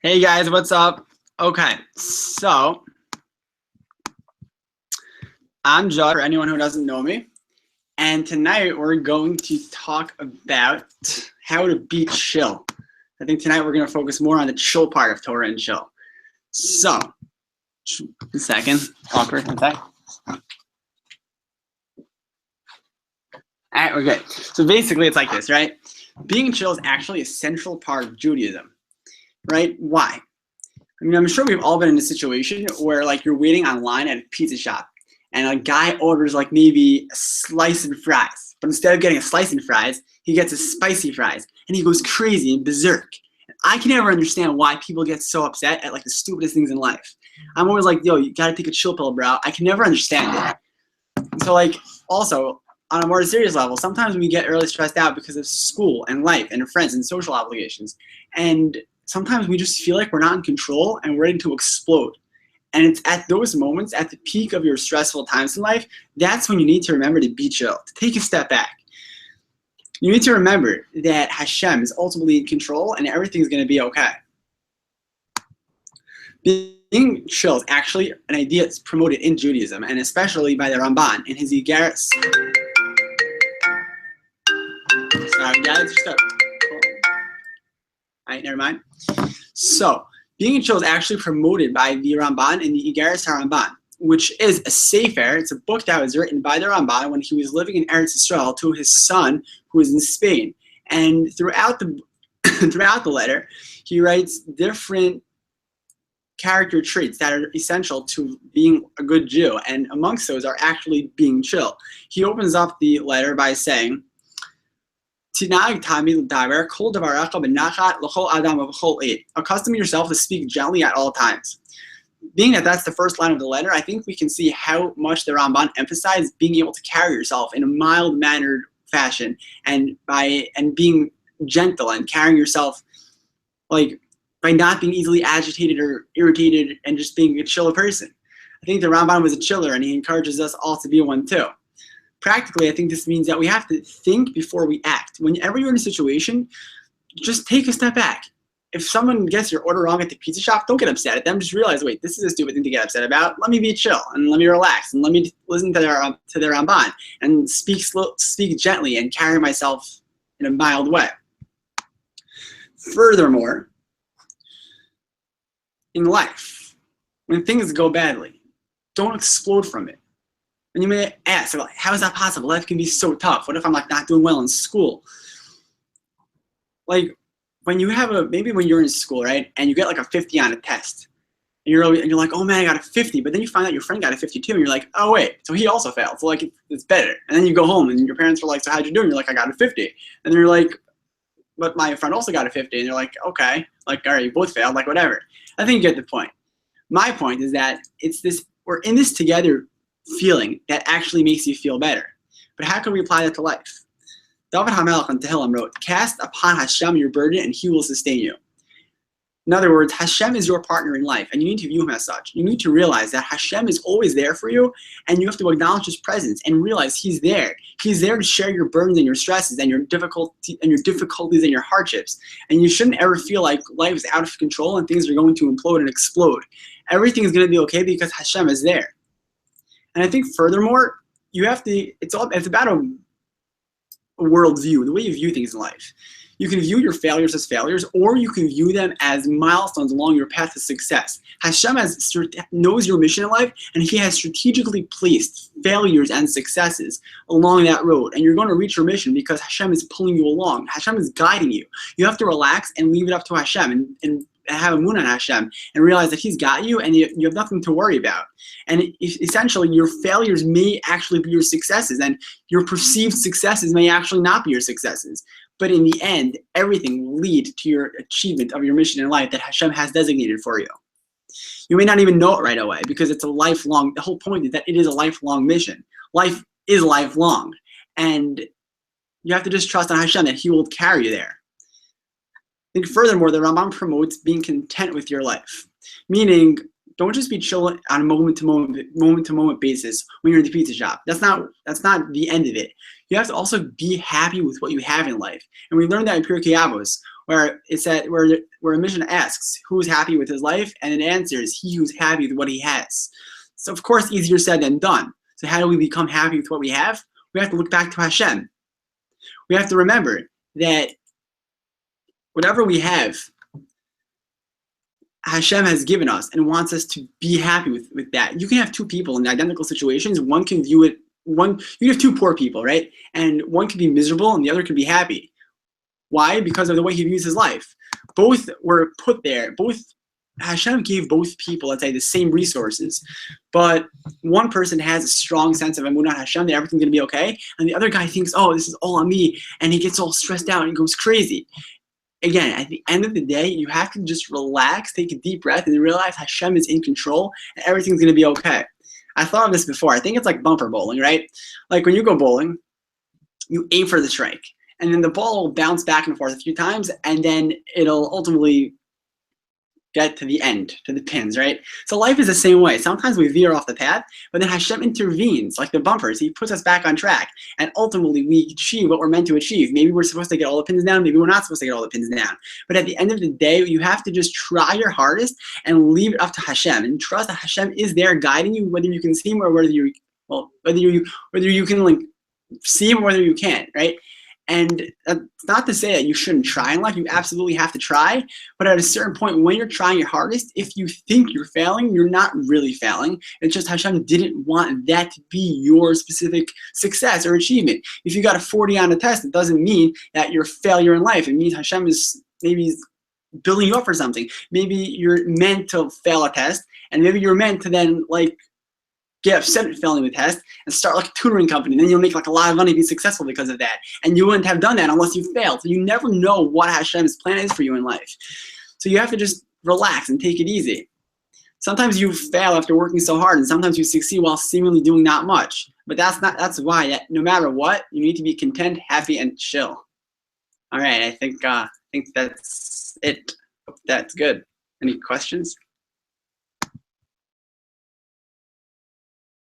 Hey guys, what's up? Okay, so I'm Judd, for anyone who doesn't know me, and tonight we're going to talk about how to be chill. I think tonight we're going to focus more on the chill part of Torah and chill. So, a second, awkward, one sec. Alright, we're good. So basically it's like this, right? Being chill is actually a central part of Judaism, right? Why? I mean, I'm sure we've all been in a situation where like you're waiting online at a pizza shop and a guy orders like maybe a slice and fries, but instead of getting a slice and fries, he gets a spicy fries and he goes crazy and berserk. I can never understand why people get so upset at like the stupidest things in life. I'm always like, yo, you gotta take a chill pill, bro. I can never understand it. So like, also, on a more serious level, sometimes we get really stressed out because of school and life and friends and social obligations. And sometimes we just feel like we're not in control and we're ready to explode. And it's at those moments, at the peak of your stressful times in life, that's when you need to remember to be chill, to take a step back. You need to remember that Hashem is ultimately in control and everything's going to be okay. Being chill is actually an idea that's promoted in Judaism, and especially by the Ramban in his Igaris. Sorry, guys, just up. All right, never mind. So, being chill is actually promoted by the Ramban in the Igaris HaRamban, which is a sefer. It's a book that was written by the Ramban when he was living in Eretz Yisrael to his son, who was in Spain. And throughout the throughout the letter, he writes different character traits that are essential to being a good Jew, and amongst those are actually being chill. He opens up the letter by saying, accustom yourself to speak gently at all times. Being that that's the first line of the letter, I think we can see how much the Ramban emphasized being able to carry yourself in a mild-mannered fashion and being gentle and carrying yourself like by not being easily agitated or irritated and just being a chill person. I think the Ramban was a chiller, and he encourages us all to be one too. Practically, I think this means that we have to think before we act. Whenever you're in a situation, just take a step back. If someone gets your order wrong at the pizza shop, don't get upset at them. Just realize, wait, this is a stupid thing to get upset about. Let me be chill and let me relax and let me listen to their Ramban and speak gently and carry myself in a mild way. Furthermore, in life, when things go badly, don't explode from it. And you may ask, how is that possible? Life can be so tough. What if I'm like not doing well in school? Like when you have maybe when you're in school, right, and you get like a 50 on a test, and you're like, oh man, I got a 50, but then you find out your friend got a 52, and you're like, oh wait, so he also failed. So like it's better. And then you go home, and your parents are like, so how'd you do? And you're like, I got a 50. And then you're like, but my friend also got a 50, and they're like, okay, like all right, you both failed, like whatever. I think you get the point. My point is that it's this, we're in this together feeling that actually makes you feel better. But how can we apply that to life? David HaMelech on Tehillim wrote, cast upon Hashem your burden and he will sustain you. In other words, Hashem is your partner in life, and you need to view him as such. You need to realize that Hashem is always there for you, and you have to acknowledge his presence and realize he's there. He's there to share your burdens and your stresses and your difficulties and your hardships. And you shouldn't ever feel like life is out of control and things are going to implode and explode. Everything is going to be okay because Hashem is there. And I think furthermore, you have to, it's about a worldview, the way you view things in life. You can view your failures as failures, or you can view them as milestones along your path to success. Hashem knows your mission in life, and he has strategically placed failures and successes along that road. And you're going to reach your mission because Hashem is pulling you along. Hashem is guiding you. You have to relax and leave it up to Hashem and have a moon on Hashem and realize that he's got you and you have nothing to worry about. And essentially, your failures may actually be your successes, and your perceived successes may actually not be your successes. But in the end, everything will lead to your achievement of your mission in life that Hashem has designated for you. You may not even know it right away because it's a lifelong, the whole point is that it is a lifelong mission. Life is lifelong. And you have to just trust on Hashem that he will carry you there. I think furthermore, the Rambam promotes being content with your life. Meaning, don't just be chill on a moment to moment basis when you're in the pizza shop. That's not the end of it. you have to also be happy with what you have in life. And we learned that in Pirkei Avos, where it's that where a mission asks, who's happy with his life? And it answers, he who's happy with what he has. So of course, easier said than done. So how do we become happy with what we have? We have to look back to Hashem. We have to remember that whatever we have, Hashem has given us and wants us to be happy with that. You can have two people in identical situations. One can view it, you have two poor people, right? And one can be miserable and the other can be happy. Why? Because of the way he views his life. Both were put there. Hashem gave both people, let's say, the same resources. But one person has a strong sense of Emunah Hashem, that everything's going to be okay. And the other guy thinks, oh, this is all on me. And he gets all stressed out and goes crazy. Again, at the end of the day, you have to just relax, take a deep breath, and realize Hashem is in control and everything's going to be okay. I thought of this before. I think it's like bumper bowling, right? Like when you go bowling, you aim for the strike. And then the ball will bounce back and forth a few times, and then it'll ultimately get to the end, to the pins, right? So life is the same way. Sometimes we veer off the path, but then Hashem intervenes, like the bumpers. He puts us back on track, and ultimately we achieve what we're meant to achieve. Maybe we're supposed to get all the pins down, maybe we're not supposed to get all the pins down. But at the end of the day, you have to just try your hardest and leave it up to Hashem, and trust that Hashem is there guiding you, whether you can see him or whether you can like see him or whether you can't, right? And that's not to say that you shouldn't try in life. You absolutely have to try. But at a certain point, when you're trying your hardest, if you think you're failing, you're not really failing. It's just Hashem didn't want that to be your specific success or achievement. If you got a 40 on a test, it doesn't mean that you're a failure in life. It means Hashem is maybe building you up for something. Maybe you're meant to fail a test, and maybe you're meant to then like get upset at failing the test and start like a tutoring company. Then you'll make like a lot of money, be successful because of that. And you wouldn't have done that unless you failed. So you never know what Hashem's plan is for you in life. So you have to just relax and take it easy. Sometimes you fail after working so hard, and sometimes you succeed while seemingly doing not much. But that's why no matter what, you need to be content, happy, and chill. All right, I think that's it. Hope that's good. Any questions?